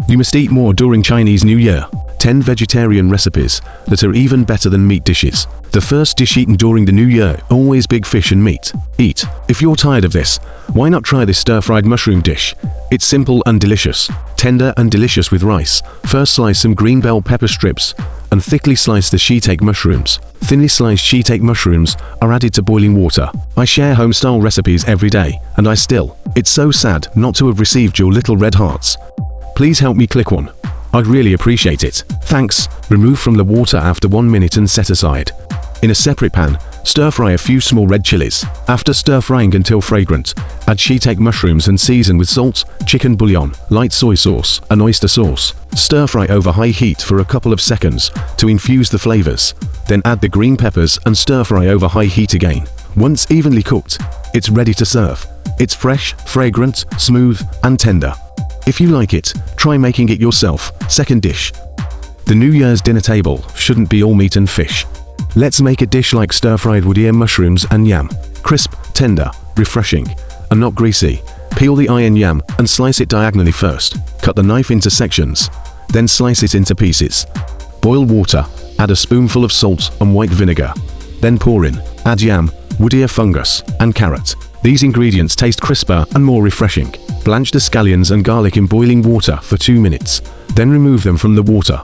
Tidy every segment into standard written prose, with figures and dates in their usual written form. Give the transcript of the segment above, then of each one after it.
You must eat more during Chinese New Year. 10 vegetarian recipes that are even better than meat dishes. The first dish eaten during the new year, always big fish and meat. Eat. If you're tired of this, why not try this stir-fried mushroom dish? It's simple and delicious. Tender and delicious with rice. First slice some green bell pepper strips and thickly slice the shiitake mushrooms. Thinly sliced shiitake mushrooms are added to boiling water. I share home-style recipes every day, and it's so sad not to have received your little red hearts. Please help me click one. I'd really appreciate it. Thanks. Remove from the water after 1 minute and set aside. In a separate pan, stir-fry a few small red chilies. After stir-frying until fragrant, add shiitake mushrooms and season with salt, chicken bouillon, light soy sauce, and oyster sauce. Stir-fry over high heat for a couple of seconds to infuse the flavors. Then add the green peppers and stir-fry over high heat again. Once evenly cooked, it's ready to serve. It's fresh, fragrant, smooth, and tender. If you like it, try making it yourself. Second dish. The New Year's dinner table shouldn't be all meat and fish. Let's make a dish like stir-fried wood ear mushrooms and yam. Crisp, tender, refreshing, and not greasy. Peel the iron yam and slice it diagonally first. Cut the knife into sections, then slice it into pieces. Boil water, add a spoonful of salt and white vinegar. Then pour in, add yam, wood ear fungus, and carrot. These ingredients taste crisper and more refreshing. Blanch the scallions and garlic in boiling water for 2 minutes. Then remove them from the water.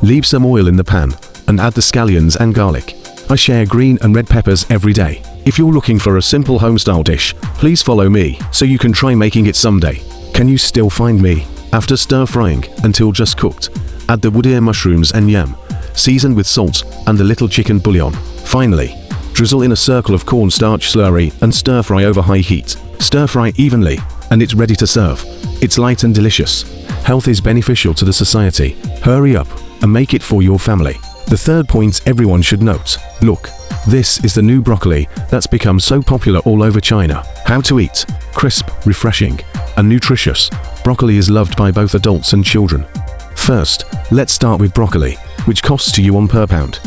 Leave some oil in the pan and add the scallions and garlic. I share green and red peppers every day. If you're looking for a simple home-style dish, please follow me so you can try making it someday. Can you still find me? After stir-frying until just cooked, add the wood ear mushrooms and yam, season with salt and a little chicken bouillon. Finally, drizzle in a circle of cornstarch slurry and stir-fry over high heat. Stir-fry evenly, and it's ready to serve. It's light and delicious. Health is beneficial to the society. Hurry up and make it for your family. The third point everyone should note. Look, this is the new broccoli that's become so popular all over China. How to eat. Crisp, refreshing, and nutritious. Broccoli is loved by both adults and children. First, let's start with broccoli, which costs to you $1 per pound.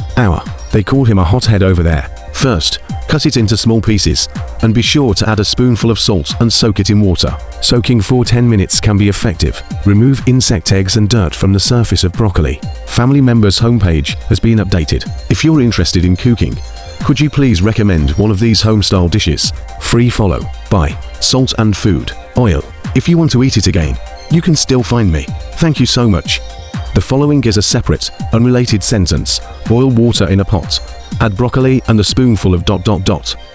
They call him a hothead over there. First, cut it into small pieces, and be sure to add a spoonful of salt and soak it in water. Soaking for 10 minutes can be effective. Remove insect eggs and dirt from the surface of broccoli. Family Members' homepage has been updated. If you're interested in cooking, could you please recommend one of these home-style dishes? Free follow. By Salt and Food. Oil. If you want to eat it again, you can still find me. Thank you so much. The following is a separate, unrelated sentence. Boil water in a pot. Add broccoli and a spoonful of ...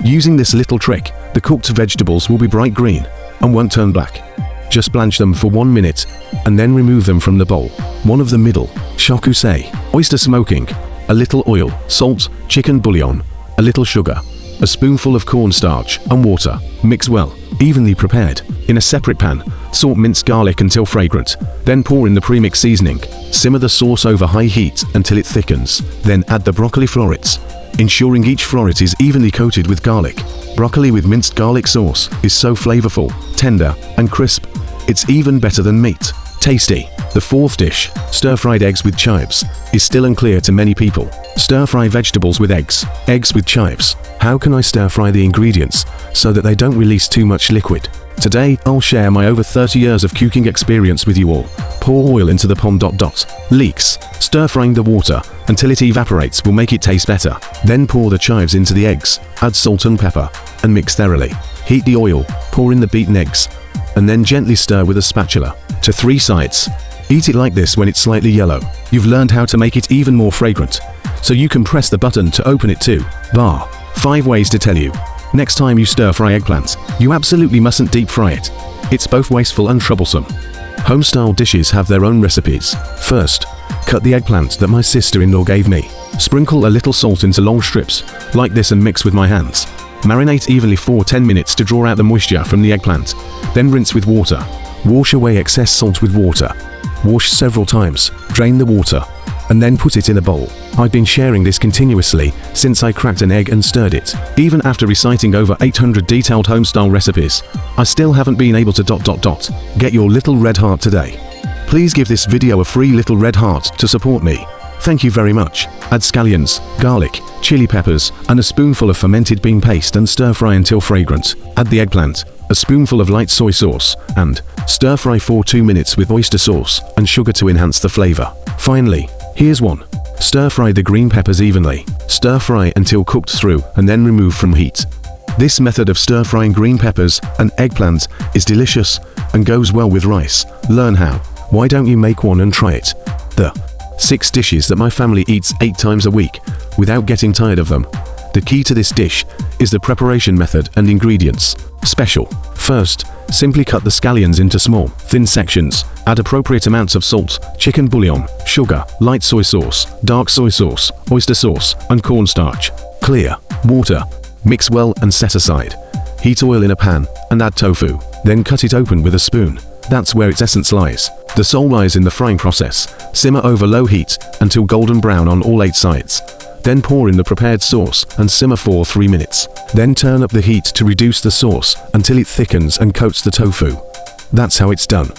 Using this little trick, the cooked vegetables will be bright green and won't turn black. Just blanch them for 1 minute and then remove them from the bowl. One of the middle, shakusei, oyster smoking, a little oil, salt, chicken bouillon, a little sugar, a spoonful of cornstarch and water. Mix well, evenly prepared. In a separate pan, salt minced garlic until fragrant, then pour in the premixed seasoning. Simmer the sauce over high heat until it thickens. Then add the broccoli florets, ensuring each floret is evenly coated with garlic. Broccoli with minced garlic sauce is so flavorful, tender, and crisp. It's even better than meat. Tasty. The fourth dish, stir-fried eggs with chives, is still unclear to many people. Stir-fry vegetables with eggs. Eggs with chives. How can I stir-fry the ingredients so that they don't release too much liquid? Today, I'll share my over 30 years of cooking experience with you all. Pour oil into the pan. Leaks. Stir-frying the water until it evaporates will make it taste better. Then pour the chives into the eggs, add salt and pepper, and mix thoroughly. Heat the oil, pour in the beaten eggs, and then gently stir with a spatula to 3 sides. Eat it like this when it's slightly yellow. You've learned how to make it even more fragrant, so you can press the button to open it too. 5 ways to tell you. Next time you stir-fry eggplant, you absolutely mustn't deep fry it. It's both wasteful and troublesome. Home-style dishes have their own recipes. First, cut the eggplant that my sister-in-law gave me. Sprinkle a little salt into long strips, like this, and mix with my hands. Marinate evenly for 10 minutes to draw out the moisture from the eggplant. Then rinse with water. Wash away excess salt with water. Wash several times, drain the water, and then put it in a bowl. I've been sharing this continuously since I cracked an egg and stirred it. Even after reciting over 800 detailed home-style recipes, I still haven't been able to ... Get your little red heart today. Please give this video a free little red heart to support me. Thank you very much. Add scallions, garlic, chili peppers, and a spoonful of fermented bean paste and stir fry until fragrant. Add the eggplant, a spoonful of light soy sauce, and stir fry for 2 minutes with oyster sauce and sugar to enhance the flavor. Finally, here's one. Stir fry the green peppers evenly. Stir fry until cooked through and then remove from heat. This method of stir frying green peppers and eggplant is delicious and goes well with rice. Learn how. Why don't you make one and try it? The 6 dishes that my family eats 8 times a week without getting tired of them. The key to this dish is the preparation method and ingredients. Special. First, simply cut the scallions into small, thin sections. Add appropriate amounts of salt, chicken bouillon, sugar, light soy sauce, dark soy sauce, oyster sauce, and cornstarch. Clear. Water. Mix well and set aside. Heat oil in a pan and add tofu. Then cut it open with a spoon. That's where its essence lies. The soul lies in the frying process. Simmer over low heat until golden brown on all 8 sides. Then pour in the prepared sauce and simmer for 3 minutes. Then turn up the heat to reduce the sauce until it thickens and coats the tofu. That's how it's done.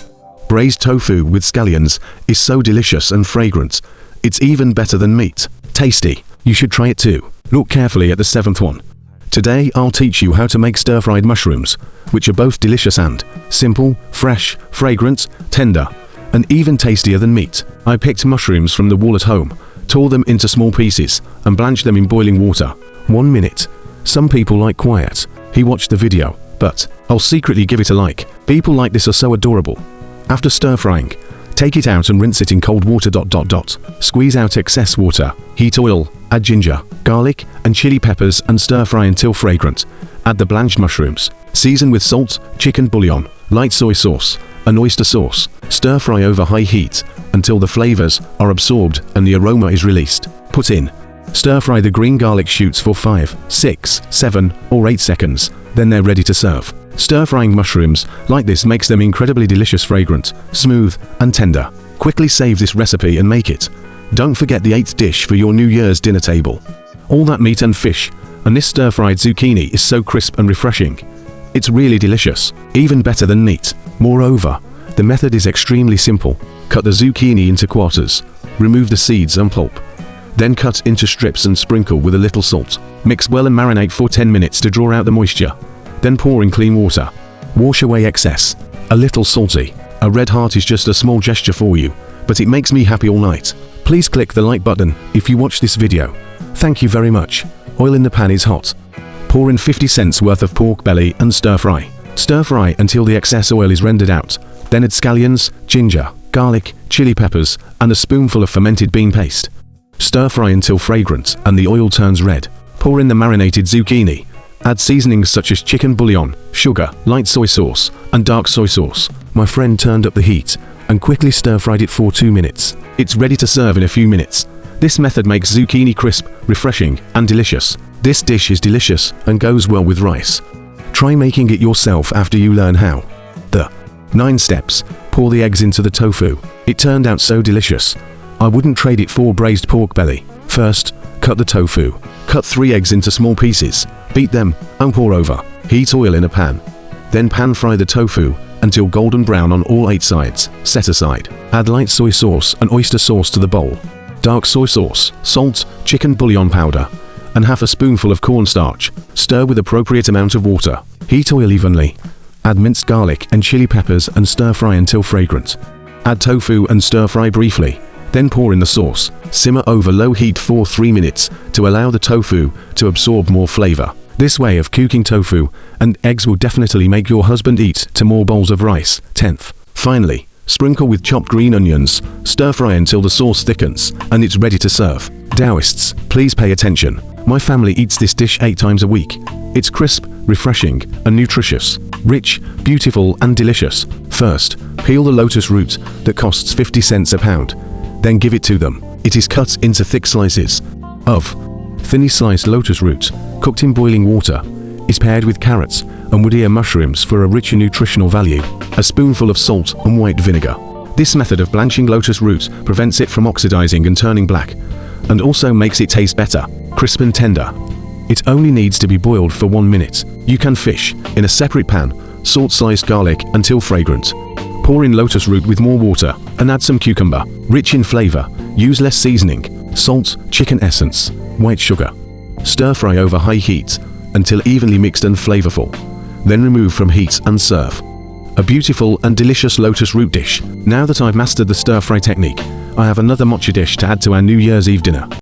Braised tofu with scallions is so delicious and fragrant. It's even better than meat. Tasty. You should try it too. Look carefully at the 7th one. Today I'll teach you how to make stir-fried mushrooms, which are both delicious and simple, fresh, fragrant, tender, and even tastier than meat. I picked mushrooms from the wall at home, tore them into small pieces, and blanched them in boiling water. 1 minute. Some people like quiet. He watched the video, but I'll secretly give it a like. People like this are so adorable. After stir-frying, take it out and rinse it in cold water. Squeeze out excess water. Heat oil. Add ginger, garlic, and chili peppers and stir fry until fragrant. Add the blanched mushrooms. Season with salt, chicken bouillon, light soy sauce, and oyster sauce. Stir fry over high heat until the flavors are absorbed and the aroma is released. Put in. Stir fry the green garlic shoots for 5, 6, 7, or 8 seconds. Then they're ready to serve. Stir-frying mushrooms like this makes them incredibly delicious, fragrant, smooth, and tender. Quickly save this recipe and make it. Don't forget the 8th dish for your New Year's dinner table. All that meat and fish, and this stir-fried zucchini is so crisp and refreshing. It's really delicious, even better than meat. Moreover, the method is extremely simple. Cut the zucchini into quarters. Remove the seeds and pulp. Then cut into strips and sprinkle with a little salt. Mix well and marinate for 10 minutes to draw out the moisture. Then pour in clean water. Wash away excess. A little salty. A red heart is just a small gesture for you, but it makes me happy all night. Please click the like button if you watch this video. Thank you very much. Oil in the pan is hot. Pour in 50 cents worth of pork belly and stir fry. Stir fry until the excess oil is rendered out. Then add scallions, ginger, garlic, chili peppers, and a spoonful of fermented bean paste. Stir fry until fragrant and the oil turns red. Pour in the marinated zucchini. Add seasonings such as chicken bouillon, sugar, light soy sauce, and dark soy sauce. My friend turned up the heat and quickly stir-fried it for 2 minutes. It's ready to serve in a few minutes. This method makes zucchini crisp, refreshing, and delicious. This dish is delicious and goes well with rice. Try making it yourself after you learn how. The 9 steps. Pour the eggs into the tofu. It turned out so delicious. I wouldn't trade it for braised pork belly. First, cut the tofu. Cut 3 eggs into small pieces. Beat them and pour over. Heat oil in a pan. Then pan fry the tofu until golden brown on all 8 sides. Set aside. Add light soy sauce and oyster sauce to the bowl. Dark soy sauce, salt, chicken bouillon powder, and half a spoonful of cornstarch. Stir with appropriate amount of water. Heat oil evenly. Add minced garlic and chili peppers and stir fry until fragrant. Add tofu and stir fry briefly. Then pour in the sauce. Simmer over low heat for 3 minutes to allow the tofu to absorb more flavor. This way of cooking tofu and eggs will definitely make your husband eat to more bowls of rice. 10th. Finally, sprinkle with chopped green onions. Stir fry until the sauce thickens and it's ready to serve. Taoists, please pay attention. My family eats this dish 8 times a week. It's crisp, refreshing, and nutritious. Rich, beautiful, and delicious. First, peel the lotus root that costs 50 cents a pound. Then give it to them. It is cut into thick slices of thinly sliced lotus root, cooked in boiling water, is paired with carrots and wood ear mushrooms for a richer nutritional value. A spoonful of salt and white vinegar. This method of blanching lotus root prevents it from oxidizing and turning black, and also makes it taste better, crisp and tender. It only needs to be boiled for 1 minute. You can fish in a separate pan, salt sliced garlic until fragrant. Pour in lotus root with more water and add some cucumber. Rich in flavor, Use less seasoning, salt, chicken essence, white sugar. Stir fry over high heat until evenly mixed and flavorful. Then remove from heat and serve. A beautiful and delicious lotus root dish. Now that I've mastered the stir fry technique, I have another mocha dish to add to our New Year's Eve dinner.